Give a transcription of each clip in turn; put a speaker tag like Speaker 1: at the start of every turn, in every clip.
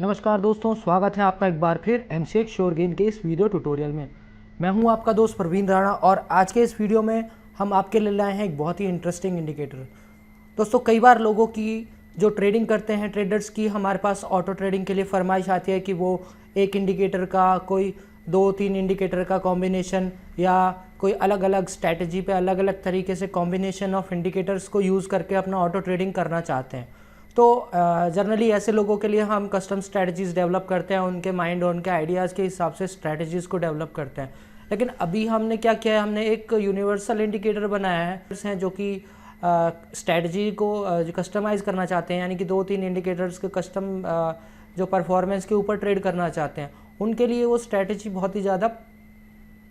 Speaker 1: नमस्कार दोस्तों, स्वागत है आपका एक बार फिर एमसीएक्स श्योर गेन के इस वीडियो ट्यूटोरियल में। मैं हूं आपका दोस्त प्रवीण राणा और आज के इस वीडियो में हम आपके लिए लाए हैं एक बहुत ही इंटरेस्टिंग इंडिकेटर। दोस्तों, कई बार लोगों की जो ट्रेडिंग करते हैं, ट्रेडर्स की हमारे पास ऑटो ट्रेडिंग के लिए फरमाइश आती है कि वो एक इंडिकेटर का कोई 2-3 इंडिकेटर का कॉम्बिनेशन या कोई अलग अलग स्ट्रैटेजी पे अलग अलग तरीके से कॉम्बिनेशन ऑफ इंडिकेटर्स को यूज़ करके अपना ऑटो ट्रेडिंग करना चाहते हैं। तो जनरली ऐसे लोगों के लिए हम कस्टम स्ट्रैटेजीज़ डेवलप करते हैं, उनके माइंड और उनके आइडियाज़ के हिसाब से स्ट्रैटेजीज़ को डेवलप करते हैं। लेकिन अभी हमने क्या किया है, हमने एक यूनिवर्सल इंडिकेटर बनाया है जो कि स्ट्रैटेजी को कस्टमाइज़ करना चाहते हैं, यानी कि 2-3 इंडिकेटर्स के कस्टम जो परफॉर्मेंस के ऊपर ट्रेड करना चाहते हैं, उनके लिए वो स्ट्रैटेजी बहुत ही ज़्यादा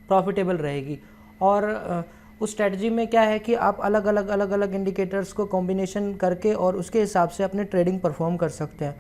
Speaker 1: प्रॉफिटेबल रहेगी। और उस स्ट्रैटेजी में क्या है कि आप अलग अलग इंडिकेटर्स को कॉम्बिनेशन करके और उसके हिसाब से अपने ट्रेडिंग परफॉर्म कर सकते हैं।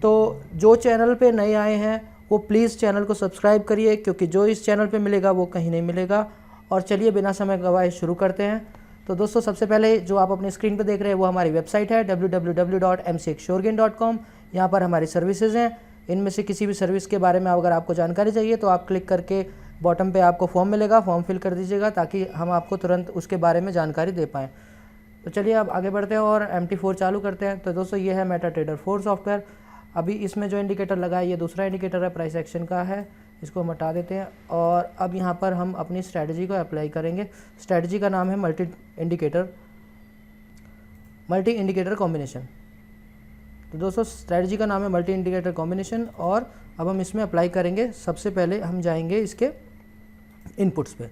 Speaker 1: तो जो चैनल पे नए आए हैं वो प्लीज़ चैनल को सब्सक्राइब करिए, क्योंकि जो इस चैनल पे मिलेगा वो कहीं नहीं मिलेगा। और चलिए बिना समय गवाए शुरू करते हैं। तो दोस्तों, सबसे पहले जो आप अपनी स्क्रीन पर देख रहे हैं वो हमारी वेबसाइट है www.mcxsuregain.com। यहाँ पर हमारी सर्विसेज हैं। इनमें से किसी भी सर्विस के बारे में अगर आपको जानकारी चाहिए तो आप क्लिक करके बॉटम पे आपको फॉर्म मिलेगा, फॉर्म फिल कर दीजिएगा ताकि हम आपको तुरंत उसके बारे में जानकारी दे पाएँ। तो चलिए अब आगे बढ़ते हैं और MT4 चालू करते हैं। तो दोस्तों, ये है मेटाट्रेडर 4 सॉफ्टवेयर। अभी इसमें जो इंडिकेटर लगा है ये दूसरा इंडिकेटर है, प्राइस एक्शन का है। इसको हम हटा देते हैं और अब यहाँ पर हम अपनी स्ट्रैटेजी को अप्लाई करेंगे। स्ट्रैटेजी का नाम है मल्टी इंडिकेटर कॉम्बिनेशन। तो दोस्तों, स्ट्रैटेजी का नाम है मल्टी इंडिकेटर कॉम्बिनेशन और अब हम इसमें अप्लाई करेंगे। सबसे पहले हम जाएंगे इसके इनपुट्स पे।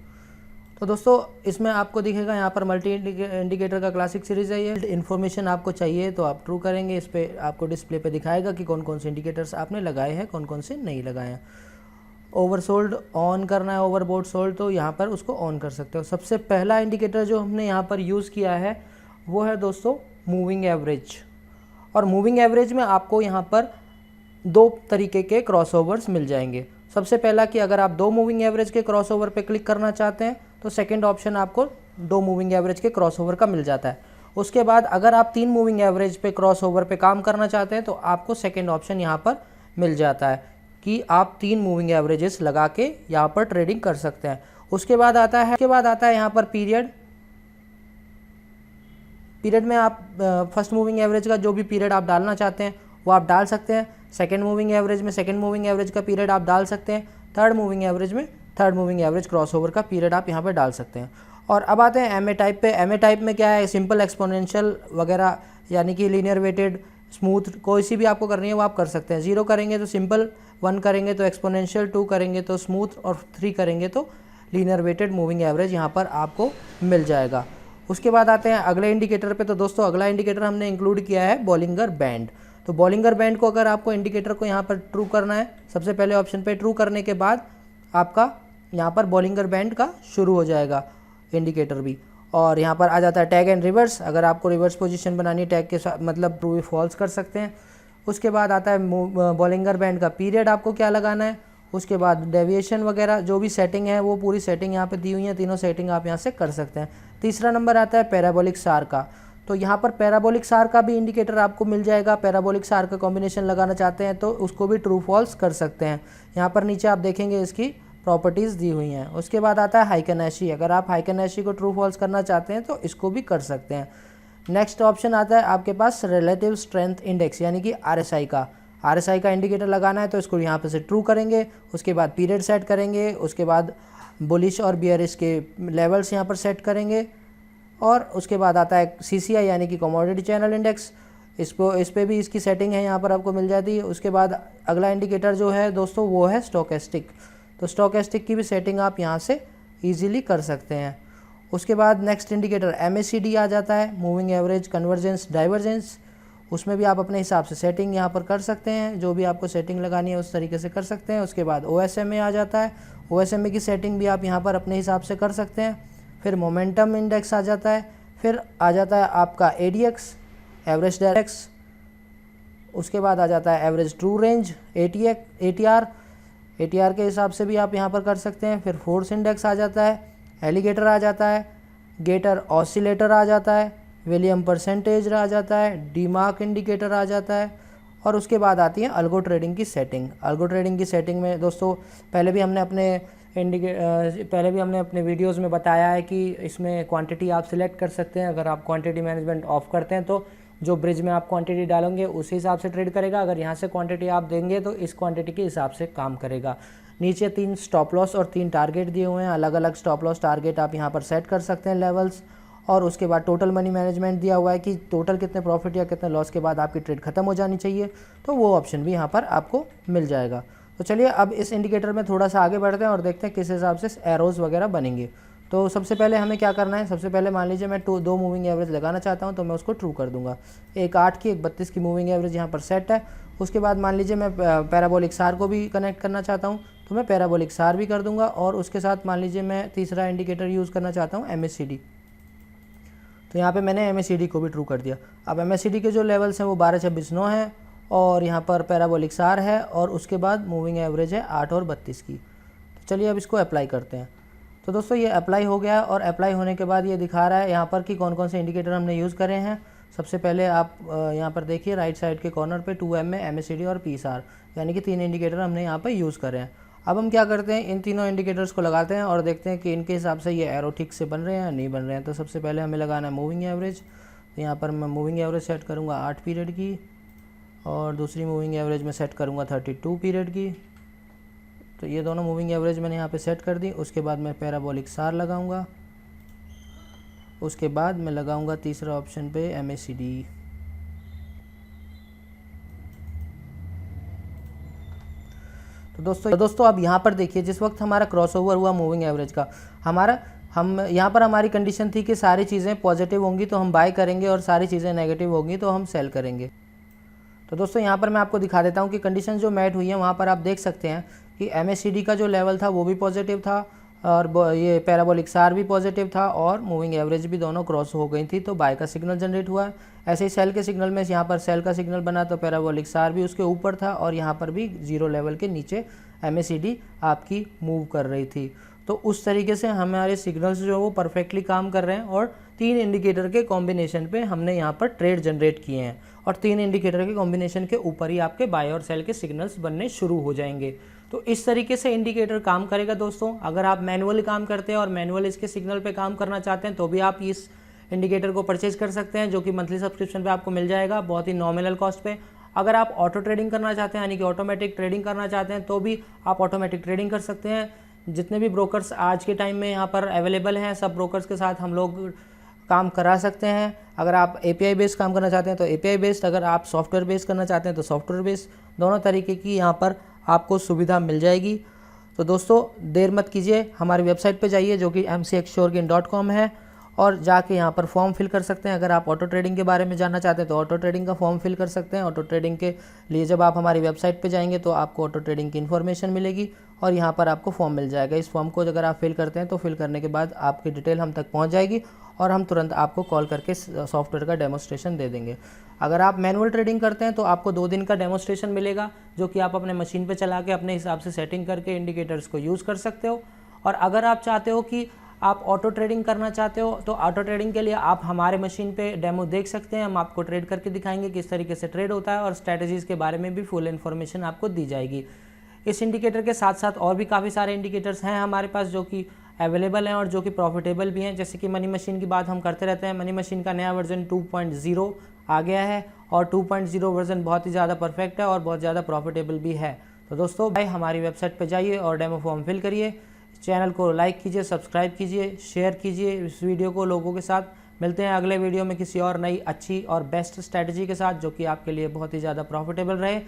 Speaker 1: तो दोस्तों, इसमें आपको दिखेगा यहाँ पर मल्टी इंडिकेटर का क्लासिक सीरीज़ है। ये इन्फॉर्मेशन आपको चाहिए तो आप ट्रू करेंगे। इस पर आपको डिस्प्ले पे दिखाएगा कि कौन कौन से इंडिकेटर्स आपने लगाए हैं, कौन कौन से नहीं लगाए हैं। ओवरसोल्ड ऑन करना है, ओवरबोट सोल्ड, तो यहाँ पर उसको ऑन कर सकते हो। सबसे पहला इंडिकेटर जो हमने यहाँ पर यूज़ किया है वो है दोस्तों मूविंग एवरेज। और मूविंग एवरेज में आपको यहाँ पर 2 तरीके के क्रॉसओवर्स मिल जाएंगे। सबसे पहला कि अगर आप 2 मूविंग एवरेज के क्रॉसओवर पे क्लिक करना चाहते हैं तो सेकंड ऑप्शन आपको 2 मूविंग एवरेज के क्रॉसओवर का मिल जाता है। उसके बाद अगर आप 3 मूविंग एवरेज पे क्रॉसओवर पे काम करना चाहते हैं तो आपको सेकंड ऑप्शन यहाँ पर मिल जाता है कि आप 3 मूविंग एवरेजेस लगा के यहाँ पर ट्रेडिंग कर सकते हैं। उसके बाद आता है यहाँ पर पीरियड में आप फर्स्ट मूविंग एवरेज का जो भी पीरियड आप डालना चाहते हैं वो आप डाल सकते हैं। सेकंड मूविंग एवरेज में सेकंड मूविंग एवरेज का पीरियड आप डाल सकते हैं। थर्ड मूविंग एवरेज में थर्ड मूविंग एवरेज क्रॉसओवर का पीरियड आप यहाँ पर डाल सकते हैं। और अब आते हैं MA टाइप पे। MA टाइप में क्या है, सिंपल, एक्सपोनेंशियल वगैरह, यानी कि लीनियर वेटेड, स्मूथ, कोई सी भी आपको करनी है वो आप कर सकते हैं। 0 करेंगे तो सिंपल, 1 करेंगे तो एक्सपोनेंशियल, 2 करेंगे तो स्मूथ और 3 करेंगे तो लीनियर वेटेड मूविंग एवरेज यहाँ पर आपको मिल जाएगा। उसके बाद आते हैं अगले इंडिकेटर पे। तो दोस्तों, अगला इंडिकेटर हमने इंक्लूड किया है बॉलिंगर बैंड। तो बॉलिंगर बैंड को अगर आपको इंडिकेटर को यहाँ पर ट्रू करना है, सबसे पहले ऑप्शन पे ट्रू करने के बाद आपका यहाँ पर बॉलिंगर बैंड का शुरू हो जाएगा इंडिकेटर भी। और यहाँ पर आ जाता है टैग एंड रिवर्स। अगर आपको रिवर्स पोजीशन बनानी है टैग के साथ, मतलब ट्रू या फॉल्स कर सकते हैं। उसके बाद आता है बॉलिंगर बैंड का पीरियड आपको क्या लगाना है। उसके बाद डेविएशन वगैरह जो भी सेटिंग है वो पूरी सेटिंग यहाँ पे दी हुई है, तीनों सेटिंग आप यहाँ से कर सकते हैं। तीसरा नंबर आता है पैराबोलिक सार का। तो यहाँ पर पैराबोलिक सार का भी इंडिकेटर आपको मिल जाएगा। पैराबोलिक सार का कॉम्बिनेशन लगाना चाहते हैं तो उसको भी ट्रू फॉल्स कर सकते हैं। यहाँ पर नीचे आप देखेंगे इसकी प्रॉपर्टीज़ दी हुई हैं। उसके बाद आता है हाइकेनेशी। अगर आप हाइकेनेशी को ट्रू फॉल्स करना चाहते हैं तो इसको भी कर सकते हैं। नेक्स्ट ऑप्शन आता है आपके पास रिलेटिव स्ट्रेंथ इंडेक्स, यानी कि RSI का। RSI का इंडिकेटर लगाना है तो इसको यहाँ पे से ट्रू करेंगे। उसके बाद पीरियड सेट करेंगे। उसके बाद बुलिश और बियरिश के लेवल्स यहाँ पर सेट करेंगे। और उसके बाद आता है CCI, यानी कि कमोडिटी चैनल इंडेक्स। इस पे भी इसकी सेटिंग है, यहाँ पर आपको मिल जाती है। उसके बाद अगला इंडिकेटर जो है दोस्तों वो है स्टोकेस्टिक। तो स्टोकेस्टिक की भी सेटिंग आप यहाँ से ईजिली कर सकते हैं। उसके बाद नेक्स्ट इंडिकेटर MACD आ जाता है, मूविंग एवरेज कन्वर्जेंस डाइवर्जेंस। उसमें भी आप अपने हिसाब से सेटिंग यहाँ पर कर सकते हैं, जो भी आपको सेटिंग लगानी है उस तरीके से कर सकते हैं। उसके बाद OSMA आ जाता है। OSMA की सेटिंग भी आप यहाँ पर अपने हिसाब से कर सकते हैं। फिर मोमेंटम इंडेक्स आ जाता है। फिर आ जाता है आपका ADX, एवरेज डायरेक्स। उसके बाद आ जाता है एवरेज ट्रू रेंज, ATR के हिसाब से भी आप यहाँ पर कर सकते हैं। फिर फोर्स इंडेक्स आ जाता है, एलिगेटर आ जाता है, गेटर ऑसिलेटर आ जाता है, विलियम परसेंटेज आ जाता है, डीमार्क इंडिकेटर आ जाता है। और उसके बाद आती है अल्गो ट्रेडिंग की सेटिंग। अल्गो ट्रेडिंग की सेटिंग में दोस्तों पहले भी हमने अपने वीडियोस में बताया है कि इसमें क्वांटिटी आप सिलेक्ट कर सकते हैं। अगर आप क्वांटिटी मैनेजमेंट ऑफ करते हैं तो जो ब्रिज में आप क्वांटिटी डालेंगे उसी हिसाब से ट्रेड करेगा। अगर यहाँ से क्वांटिटी आप देंगे तो इस क्वांटिटी के हिसाब से काम करेगा। नीचे 3 स्टॉप लॉस और 3 टारगेट दिए हुए हैं। अलग अलग स्टॉप लॉस टारगेट आप यहाँ पर सेट कर सकते हैं लेवल्स। और उसके बाद टोटल मनी मैनेजमेंट दिया हुआ है कि टोटल कितने प्रॉफिट या कितने लॉस के बाद आपकी ट्रेड खत्म हो जानी चाहिए, तो वो ऑप्शन भी यहाँ पर आपको मिल जाएगा। तो चलिए अब इस इंडिकेटर में थोड़ा सा आगे बढ़ते हैं और देखते हैं किस हिसाब से एरोज़ वगैरह बनेंगे। तो सबसे पहले हमें क्या करना है, सबसे पहले मान लीजिए मैं 2 मूविंग एवरेज लगाना चाहता हूं, तो मैं उसको ट्रू कर दूंगा। एक 8 की एक 32 की मूविंग एवरेज यहाँ पर सेट है। उसके बाद मान लीजिए मैं पैराबोलिक सार को भी कनेक्ट करना चाहता हूं, तो मैं पैराबोलिक सार भी कर दूंगा। और उसके साथ मान लीजिए मैं तीसरा इंडिकेटर यूज़ करना चाहता हूँ MACD, तो यहाँ पर मैंने MACD को भी ट्रू कर दिया। अब MACD के जो लेवल्स हैं वो 12, 26, 9 है और यहाँ पर पैराबोलिक सार है और उसके बाद मूविंग एवरेज है 8 और 32 की। तो चलिए अब इसको अप्लाई करते हैं। तो दोस्तों ये अप्लाई हो गया और अप्लाई होने के बाद ये दिखा रहा है यहाँ पर कि कौन कौन से इंडिकेटर हमने यूज़ करे हैं। सबसे पहले आप यहाँ पर देखिए राइट साइड के कॉर्नर पे 2M में MACD और PSAR यानी कि 3 इंडिकेटर हमने यहाँ पर यूज़ करे हैं। अब हम क्या करते हैं, इन तीनों इंडिकेटर्स को लगाते हैं और देखते हैं कि इनके हिसाब से ये एरो ठीक से बन रहे हैं या नहीं बन रहे हैं। तो सबसे पहले हमें लगाना है मूविंग एवरेज। तो यहाँ पर मैं मूविंग एवरेज सेट करूँगा 8 पीरियड की और दूसरी मूविंग एवरेज में सेट करूँगा 32 पीरियड की। तो ये दोनों मूविंग एवरेज मैंने यहाँ पे सेट कर दी। उसके बाद मैं पैराबोलिक सार लगाऊंगा। उसके बाद मैं लगाऊंगा तीसरा ऑप्शन पे MACD। तो दोस्तों अब यहाँ पर देखिए, जिस वक्त हमारा क्रॉसओवर हुआ मूविंग एवरेज का, हम यहाँ पर हमारी कंडीशन थी कि सारी चीज़ें पॉजिटिव होंगी तो हम बाय करेंगे और सारी चीज़ें नेगेटिव होंगी तो हम सेल करेंगे। तो दोस्तों यहाँ पर मैं आपको दिखा देता हूँ कि कंडीशन जो मैट हुई है वहाँ पर आप देख सकते हैं कि MACD का जो लेवल था वो भी पॉजिटिव था और ये पैराबोलिक सार भी पॉजिटिव था और मूविंग एवरेज भी दोनों क्रॉस हो गई थी, तो बाय का सिग्नल जनरेट हुआ। ऐसे ही सेल के सिग्नल में यहाँ पर सेल का सिग्नल बना तो पैराबोलिक सार भी उसके ऊपर था और यहाँ पर भी 0 लेवल के नीचे MACD आपकी मूव कर रही थी। तो उस तरीके से हमारे सिग्नल्स जो वो परफेक्टली काम कर रहे हैं और 3 इंडिकेटर के कॉम्बिनेशन पे हमने यहाँ पर ट्रेड जनरेट किए हैं और 3 इंडिकेटर के कॉम्बिनेशन के ऊपर ही आपके बाय और सेल के सिग्नल्स बनने शुरू हो जाएंगे। तो इस तरीके से इंडिकेटर काम करेगा दोस्तों। अगर आप मैनुअली काम करते हैं और मैनुअल इसके सिग्नल पे काम करना चाहते हैं तो भी आप इस इंडिकेटर को परचेज कर सकते हैं, जो कि मंथली सब्सक्रिप्शन पे आपको मिल जाएगा बहुत ही नॉमिनल कॉस्ट पे। अगर आप ऑटो ट्रेडिंग करना चाहते हैं यानी कि ऑटोमेटिक ट्रेडिंग करना चाहते हैं तो भी आप ऑटोमेटिक ट्रेडिंग कर सकते हैं। जितने भी ब्रोकर्स आज के टाइम में यहाँ पर अवेलेबल हैं, सब ब्रोकर्स के साथ हम लोग काम करा सकते हैं। अगर आप API बेस्ड काम करना चाहते हैं तो API बेस्ड, अगर आप सॉफ्टवेयर बेस्ड करना चाहते हैं तो सॉफ्टवेयर बेस्ड, दोनों तरीके की यहाँ पर आपको सुविधा मिल जाएगी। तो दोस्तों देर मत कीजिए, हमारी वेबसाइट पे जाइए जो कि mcxsuregain.com है और जाके यहाँ पर फॉर्म फिल कर सकते हैं। अगर आप ऑटो ट्रेडिंग के बारे में जानना चाहते हैं तो ऑटो ट्रेडिंग का फॉर्म फिल कर सकते हैं। ऑटो ट्रेडिंग के लिए जब आप हमारी वेबसाइट पे जाएंगे तो आपको ऑटो ट्रेडिंग की इन्फॉर्मेशन मिलेगी और यहाँ पर आपको फॉर्म मिल जाएगा। इस फॉर्म को अगर आप फिल करते हैं तो फिल करने के बाद आपकी डिटेल हम तक पहुँच जाएगी और हम तुरंत आपको कॉल करके सॉफ्टवेयर का डेमोस्ट्रेशन दे देंगे। अगर आप मैनुअल ट्रेडिंग करते हैं तो आपको 2 दिन का डेमोस्ट्रेशन मिलेगा, जो कि आप अपने मशीन पे चला के अपने हिसाब से सेटिंग करके इंडिकेटर्स को यूज़ कर सकते हो। और अगर आप चाहते हो कि आप ऑटो ट्रेडिंग करना चाहते हो तो ऑटो ट्रेडिंग के लिए आप हमारे मशीन पे डेमो देख सकते हैं। हम आपको ट्रेड करके दिखाएंगे किस तरीके से ट्रेड होता है और स्ट्रैटेजीज़ के बारे में भी फुल इन्फॉर्मेशन आपको दी जाएगी। इस इंडिकेटर के साथ साथ और भी काफ़ी सारे इंडिकेटर्स हैं हमारे पास जो कि अवेलेबल हैं और जो कि प्रॉफिटेबल भी हैं। जैसे कि मनी मशीन की बात हम करते रहते हैं, मनी मशीन का नया वर्जन 2.0 आ गया है और 2.0 वर्जन बहुत ही ज़्यादा परफेक्ट है और बहुत ज़्यादा प्रॉफिटेबल भी है। तो दोस्तों भाई हमारी वेबसाइट पर जाइए और डेमो फॉर्म फिल करिए। चैनल को लाइक कीजिए, सब्सक्राइब कीजिए, शेयर कीजिए इस वीडियो को लोगों के साथ। मिलते हैं अगले वीडियो में किसी और नई अच्छी और बेस्ट स्ट्रैटेजी के साथ जो कि आपके लिए बहुत ही ज़्यादा प्रॉफिटेबल रहे।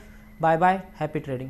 Speaker 1: Bye bye, happy trading.